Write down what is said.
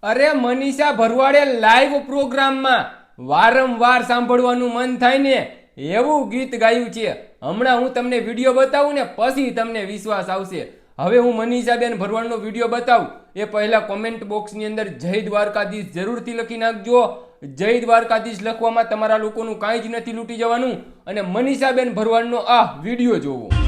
અરે મનીષા ભરવાડે લાઈવ પ્રોગ્રામમાં વારંવાર સાંભળવાનું મન થાય ને એવું ગીત ગાયું છે. હમણાં હું તમને વિડીયો બતાવું ને પછી તમને વિશ્વાસ આવશે. હવે હું મનીષાબેન ભરવાડનો વિડીયો બતાવું એ પહેલા કોમેન્ટ બોક્સની અંદર જય દ્વારકાધીશ જરૂરથી લખી નાખજો. જય દ્વારકાધીશ લખવામાં તમારા લોકોનું કાંઈ જ નથી લૂંટી જવાનું. અને મનીષાબેન ભરવાડનો આ વિડીયો જોવો.